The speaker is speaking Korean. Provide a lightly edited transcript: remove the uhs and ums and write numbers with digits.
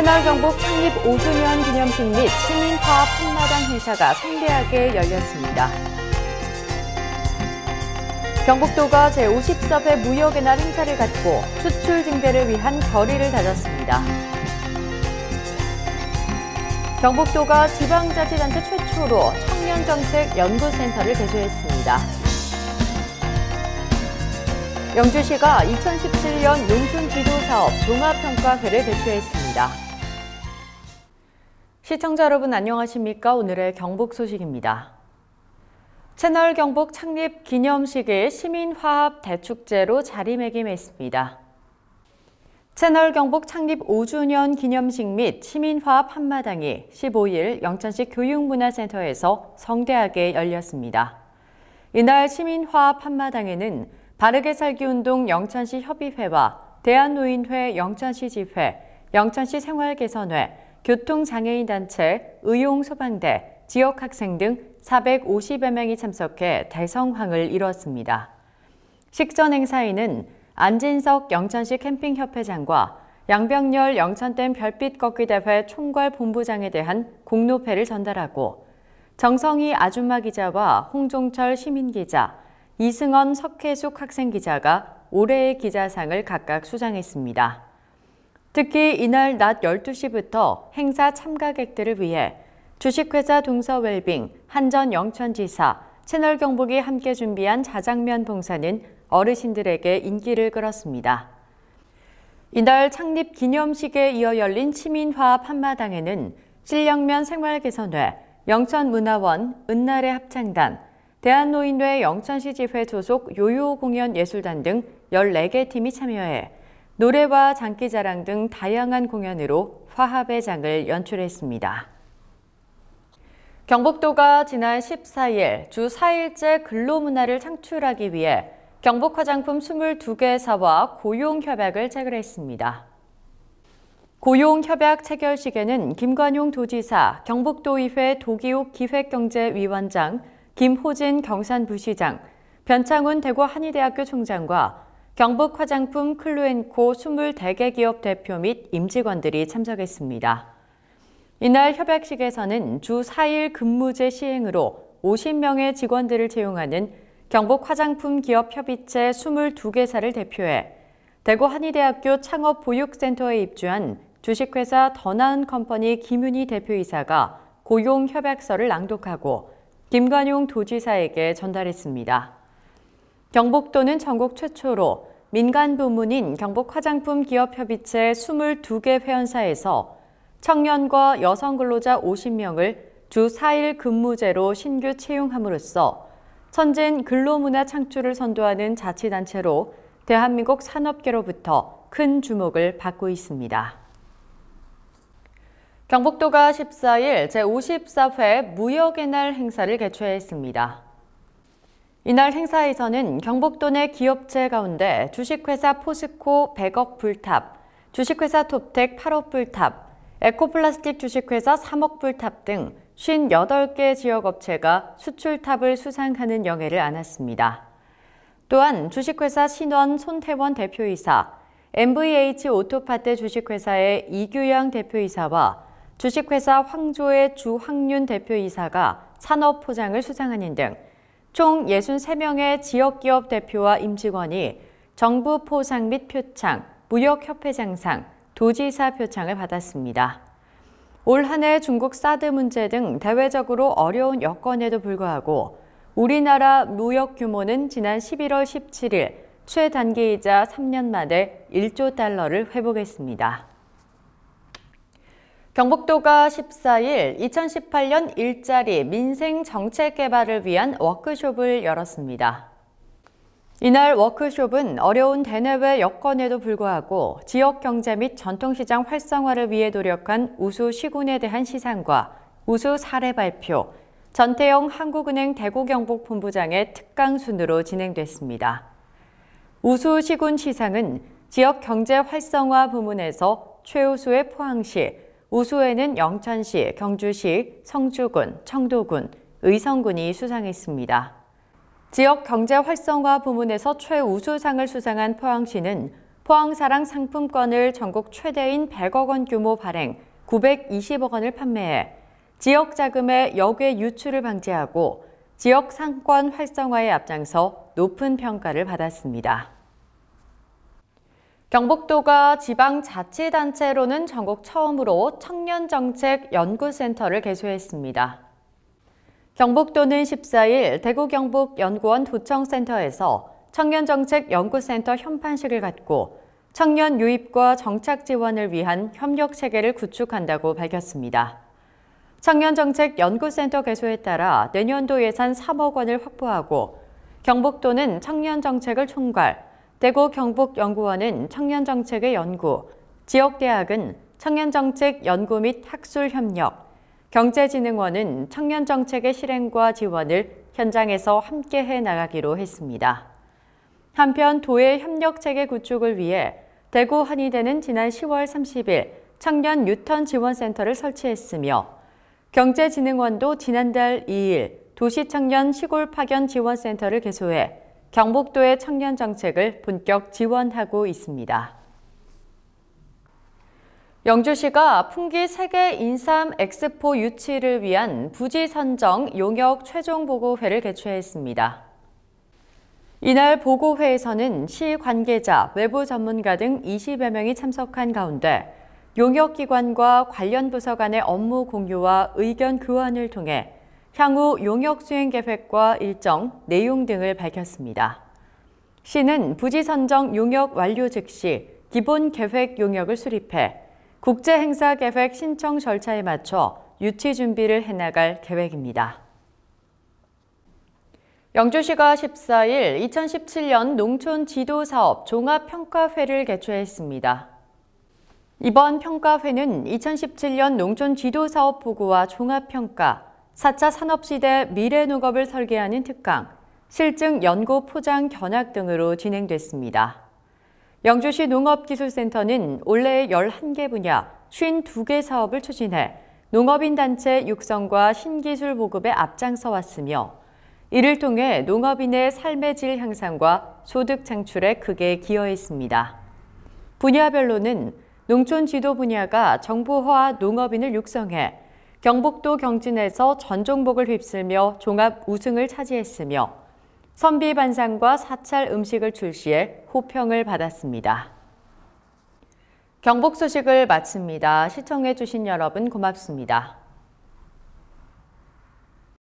새마을경북 창립 5주년 기념식 및 시민화합 한마당 행사가 성대하게 열렸습니다. 경북도가 제54회 무역의 날 행사를 갖고 수출 증대를 위한 결의를 다졌습니다. 경북도가 지방자치단체 최초로 청년정책연구센터를 개소했습니다. 영주시가 2017년 농촌지도사업 종합평가회를 개최했습니다. 시청자 여러분 안녕하십니까? 오늘의 경북 소식입니다. 채널 경북 창립 기념식을 시민화합 대축제로 자리매김했습니다. 채널 경북 창립 5주년 기념식 및 시민화합 한마당이 15일 영천시 교육문화센터에서 성대하게 열렸습니다. 이날 시민화합 한마당에는 바르게 살기 운동 영천시 협의회와 대한노인회 영천시 지회, 영천시 생활개선회, 교통장애인단체, 의용소방대, 지역학생 등 450여 명이 참석해 대성황을 이뤘습니다. 식전 행사에는 안진석 영천시 캠핑협회장과 양병열 영천댐 별빛 걷기 대회 총괄 본부장에 대한 공로패를 전달하고 정성희 아줌마 기자와 홍종철 시민기자, 이승원 석혜숙 학생기자가 올해의 기자상을 각각 수상했습니다. 특히 이날 낮 12시부터 행사 참가객들을 위해 주식회사 동서웰빙, 한전 영천지사, 채널 경북이 함께 준비한 자장면 봉사는 어르신들에게 인기를 끌었습니다. 이날 창립 기념식에 이어 열린 시민화합 한마당에는 신령면 생활개선회, 영천문화원, 은날의 합창단, 대한노인회 영천시 지회 소속 요요공연예술단 등 14개 팀이 참여해 노래와 장기자랑 등 다양한 공연으로 화합의 장을 연출했습니다. 경북도가 지난 14일 주 4일째 근로문화를 창출하기 위해 경북 화장품 22개사와 고용협약을 체결했습니다. 고용협약 체결식에는 김관용 도지사, 경북도의회 도기욱 기획경제위원장, 김호진 경산부시장, 변창훈 대구한의대학교 총장과 경북 화장품 클루앤코 24개 기업 대표 및 임직원들이 참석했습니다. 이날 협약식에서는 주 4일 근무제 시행으로 50명의 직원들을 채용하는 경북 화장품 기업 협의체 22개사를 대표해 대구한의대학교 창업보육센터에 입주한 주식회사 더 나은 컴퍼니 김윤희 대표이사가 고용협약서를 낭독하고 김관용 도지사에게 전달했습니다. 경북도는 전국 최초로 민간 부문인 경북 화장품 기업 협의체 22개 회원사에서 청년과 여성 근로자 50명을 주 4일 근무제로 신규 채용함으로써 선진 근로문화 창출을 선도하는 자치단체로 대한민국 산업계로부터 큰 주목을 받고 있습니다. 경북도가 14일 제54회 무역의 날 행사를 개최했습니다. 이날 행사에서는 경북도 내 기업체 가운데 주식회사 포스코 100억 불탑, 주식회사 톱텍 8억 불탑, 에코플라스틱 주식회사 3억 불탑 등 58개 지역업체가 수출탑을 수상하는 영예를 안았습니다. 또한 주식회사 신원 손태원 대표이사, MVH 오토파트 주식회사의 이규양 대표이사와 주식회사 황조의 주황윤 대표이사가 산업포장을 수상하는 등 총 63명의 지역기업 대표와 임직원이 정부 포상 및 표창, 무역협회장상, 도지사 표창을 받았습니다. 올 한 해 중국 사드 문제 등 대외적으로 어려운 여건에도 불구하고 우리나라 무역 규모는 지난 11월 17일 최단기이자 3년 만에 1조 달러를 회복했습니다. 경북도가 14일 2018년 일자리 민생 정책 개발을 위한 워크숍을 열었습니다. 이날 워크숍은 어려운 대내외 여건에도 불구하고 지역 경제 및 전통시장 활성화를 위해 노력한 우수 시군에 대한 시상과 우수 사례 발표, 전태영 한국은행 대구경북본부장의 특강 순으로 진행됐습니다. 우수 시군 시상은 지역 경제 활성화 부문에서 최우수의 포항시, 우수에는 영천시, 경주시, 성주군, 청도군, 의성군이 수상했습니다. 지역 경제 활성화 부문에서 최우수상을 수상한 포항시는 포항사랑 상품권을 전국 최대인 100억 원 규모 발행, 920억 원을 판매해 지역 자금의 역외 유출을 방지하고 지역 상권 활성화에 앞장서 높은 평가를 받았습니다. 경북도가 지방자치단체로는 전국 처음으로 청년정책연구센터를 개소했습니다. 경북도는 14일 대구 경북연구원 도청센터에서 청년정책연구센터 현판식을 갖고 청년 유입과 정착 지원을 위한 협력 체계를 구축한다고 밝혔습니다. 청년정책연구센터 개소에 따라 내년도 예산 3억 원을 확보하고 경북도는 청년정책을 총괄, 대구 경북연구원은 청년정책의 연구, 지역대학은 청년정책 연구 및 학술 협력, 경제진흥원은 청년정책의 실행과 지원을 현장에서 함께해 나가기로 했습니다. 한편 도의 협력체계 구축을 위해 대구 한의대는 지난 10월 30일 청년 뉴턴 지원센터를 설치했으며 경제진흥원도 지난달 2일 도시청년 시골 파견 지원센터를 개소해 경북도의 청년 정책을 본격 지원하고 있습니다. 영주시가 풍기 세계 인삼 엑스포 유치를 위한 부지 선정 용역 최종 보고회를 개최했습니다. 이날 보고회에서는 시 관계자, 외부 전문가 등 20여 명이 참석한 가운데 용역기관과 관련 부서 간의 업무 공유와 의견 교환을 통해 향후 용역 수행 계획과 일정, 내용 등을 밝혔습니다. 시는 부지 선정 용역 완료 즉시 기본 계획 용역을 수립해 국제행사 계획 신청 절차에 맞춰 유치 준비를 해나갈 계획입니다. 영주시가 14일 2017년 농촌 지도사업 종합평가회를 개최했습니다. 이번 평가회는 2017년 농촌 지도사업 보고와 종합평가, 4차 산업시대 미래농업을 설계하는 특강, 실증 연구 포장 견학 등으로 진행됐습니다. 영주시 농업기술센터는 올해 11개 분야 52개 사업을 추진해 농업인 단체 육성과 신기술 보급에 앞장서 왔으며 이를 통해 농업인의 삶의 질 향상과 소득 창출에 크게 기여했습니다. 분야별로는 농촌 지도 분야가 정보화 농업인을 육성해 경북도 경진에서 전종복을 휩쓸며 종합 우승을 차지했으며 선비반상과 사찰 음식을 출시해 호평을 받았습니다. 경북 소식을 마칩니다. 시청해 주신 여러분 고맙습니다.